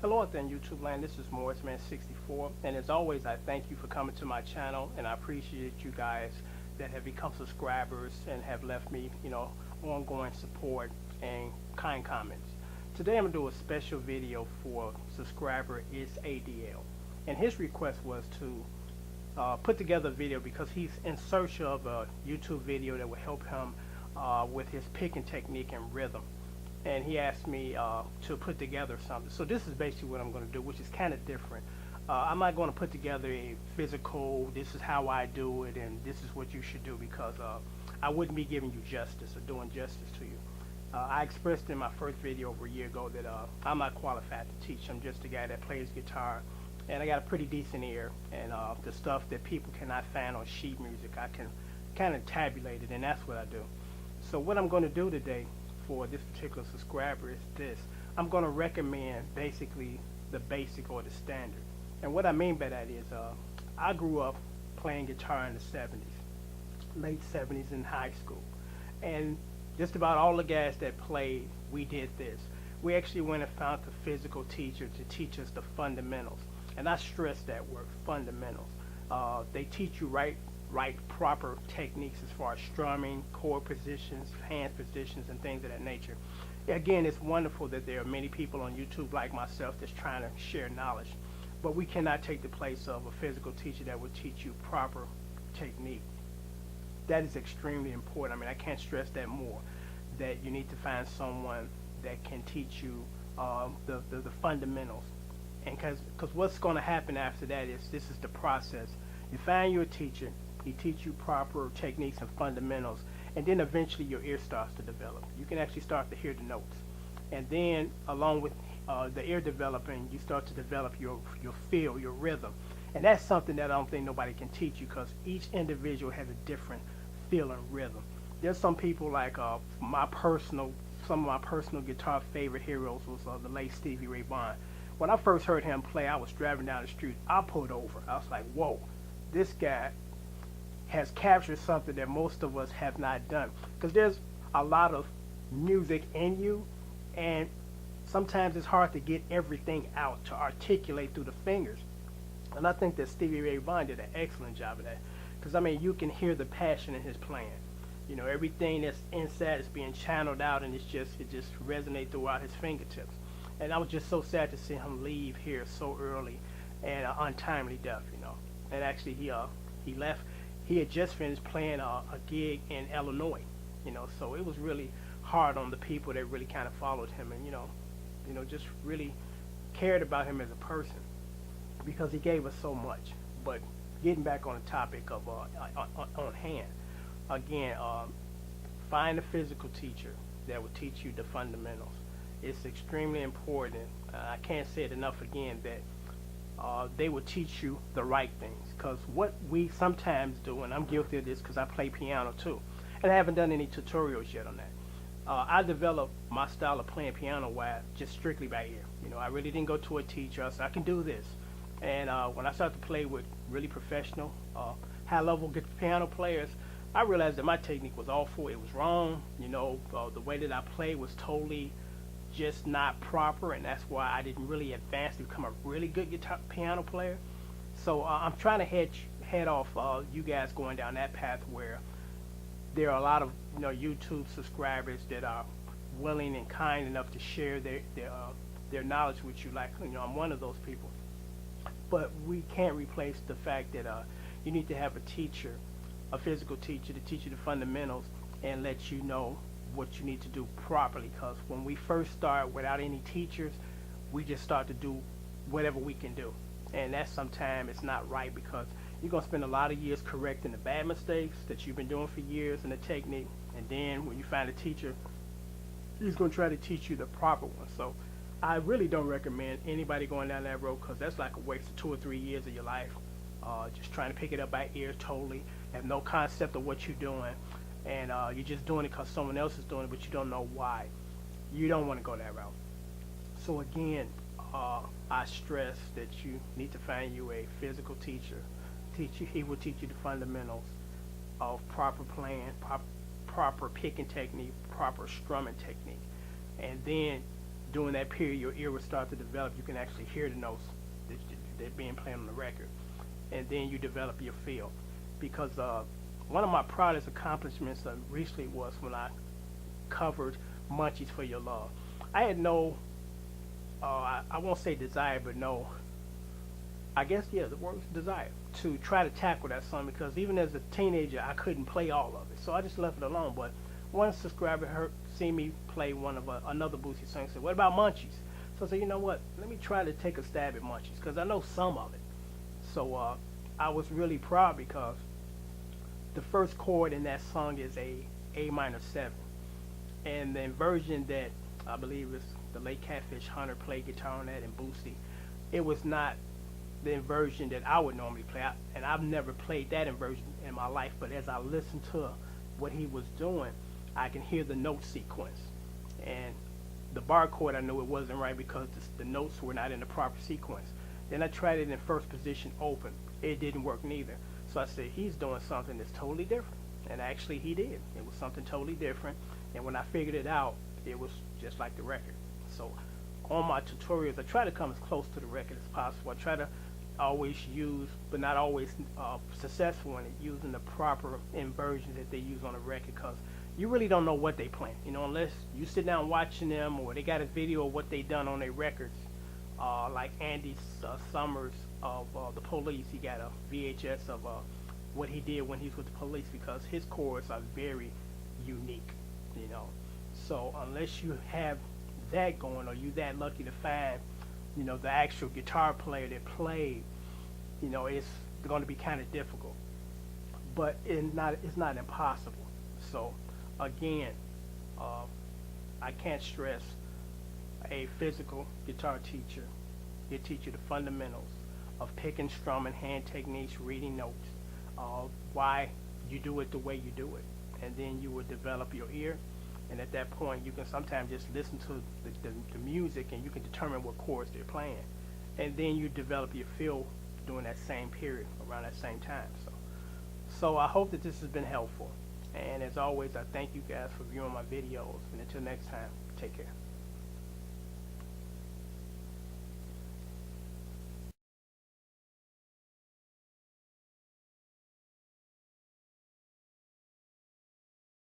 Hello out there in YouTube land, this is Morrisman64, and as always I thank you for coming to my channel, and I appreciate you guys that have become subscribers and have left me, ongoing support and kind comments. Today I'm going to do a special video for subscriber is ADL, and his request was to put together a video because he's in search of a YouTube video that will help him with his picking technique and rhythm, and he asked me to put together something. So this is basically what I'm going to do, which is kind of different. I'm not going to put together a physical, this is how I do it, and this is what you should do, because I wouldn't be giving you justice or doing justice to you. I expressed in my first video over a year ago that I'm not qualified to teach. I'm just a guy that plays guitar, and I got a pretty decent ear, and the stuff that people cannot find on sheet music, I can kind of tabulate it, and that's what I do. So what I'm going to do today for this particular subscriber is this. I'm going to recommend basically the basic or the standard. And what I mean by that is I grew up playing guitar in the 70s, late 70s in high school. And just about all the guys that played, we did this. We actually went and found a physical teacher to teach us the fundamentals. And I stress that word, fundamentals. They teach you right proper techniques as far as strumming, chord positions, hand positions, and things of that nature. Again, it's wonderful that there are many people on YouTube like myself that's trying to share knowledge, but we cannot take the place of a physical teacher that will teach you proper technique. That is extremely important. I mean, I can't stress that more, that you need to find someone that can teach you the fundamentals. And because what's going to happen after that is, this is the process. You find your teacher, he teach you proper techniques and fundamentals, and then eventually your ear starts to develop. You can actually start to hear the notes, and then along with the ear developing, you start to develop your feel, your rhythm, and that's something that I don't think nobody can teach you, because each individual has a different feel and rhythm. There's some people like some of my personal guitar favorite heroes was the late Stevie Ray Vaughan. When I first heard him play, I was driving down the street. I pulled over. I was like, whoa, this guy has captured something that most of us have not done. Because there's a lot of music in you, and sometimes it's hard to get everything out, to articulate through the fingers. And I think that Stevie Ray Vaughan did an excellent job of that. Because, I mean, you can hear the passion in his playing. Everything that's inside is being channeled out, and it just resonates throughout his fingertips. And I was just so sad to see him leave here so early and untimely death, And actually, he left. He had just finished playing a gig in Illinois, So it was really hard on the people that really kind of followed him, and just really cared about him as a person, because he gave us so much. But getting back on the topic of on hand, again, find a physical teacher that will teach you the fundamentals. It's extremely important. I can't say it enough again that they will teach you the right things, because what we sometimes do, and I'm guilty of this because I play piano too, and I haven't done any tutorials yet on that. I developed my style of playing piano just strictly by ear. I really didn't go to a teacher. I said, I can do this. And when I started to play with really professional, high-level piano players, I realized that my technique was awful. It was wrong. The way that I played was totally just not proper, and that's why I didn't really advance to become a really good piano player. So I'm trying to head off you guys going down that path, where there are a lot of YouTube subscribers that are willing and kind enough to share their knowledge with you. Like, I'm one of those people. But we can't replace the fact that you need to have a teacher, a physical teacher, to teach you the fundamentals and let you know what you need to do properly. Because when we first start without any teachers, we just start to do whatever we can do, and that sometimes it's not right, because you're going to spend a lot of years correcting the bad mistakes that you've been doing for years in the technique, and then when you find a teacher, he's going to try to teach you the proper one. So I really don't recommend anybody going down that road, because that's like a waste of 2 or 3 years of your life, just trying to pick it up by ear totally, have no concept of what you're doing, and you're just doing it because someone else is doing it, but you don't know why. You don't want to go that route. So again, I stress that you need to find you a physical teacher. He will teach you the fundamentals of proper playing, proper picking technique, proper strumming technique, and then during that period, your ear will start to develop. You can actually hear the notes that that being played on the record, and then you develop your feel. Because one of my proudest accomplishments recently was when I covered Munchies for Your Love. I had no, I won't say desire, but no, I guess, yeah, the word desire to try to tackle that song because even as a teenager, I couldn't play all of it. So I just left it alone. But one subscriber heard, seen me play one of another Boosie song and said, what about Munchies? So I said, you know what, let me try to take a stab at Munchies because I know some of it. So I was really proud because the first chord in that song is A minor 7. And the version that I believe is the late Catfish Hunter played guitar on that and Boosie, it was not the inversion that I would normally play. And I've never played that inversion in my life, but as I listened to what he was doing, I can hear the note sequence. And the bar chord, I knew it wasn't right because the notes were not in the proper sequence. Then I tried it in first position open. It didn't work neither. So I said, he's doing something that's totally different. And actually he did. It was something totally different. And when I figured it out, it was just like the record. So on my tutorials, I try to come as close to the record as possible. I try to always use, but not always successful in it, using the proper inversions that they use on the record because you really don't know what they playing, you know, unless you sit down watching them or they got a video of what they done on their records. Like Andy Summers of the Police, he got a VHS of what he did when he was with the Police because his chords are very unique, you know. So unless you have that going or you that lucky to find, you know, the actual guitar player that played, you know, it's going to be kind of difficult, but it's not impossible. So again, I can't stress a physical guitar teacher. They teach you the fundamentals of picking, strumming, hand techniques, reading notes, why you do it the way you do it, and then you will develop your ear. And at that point, you can sometimes just listen to the music and you can determine what chords they're playing. And then you develop your feel during that same period, around that same time. So I hope that this has been helpful. And as always, I thank you guys for viewing my videos. And until next time, take care.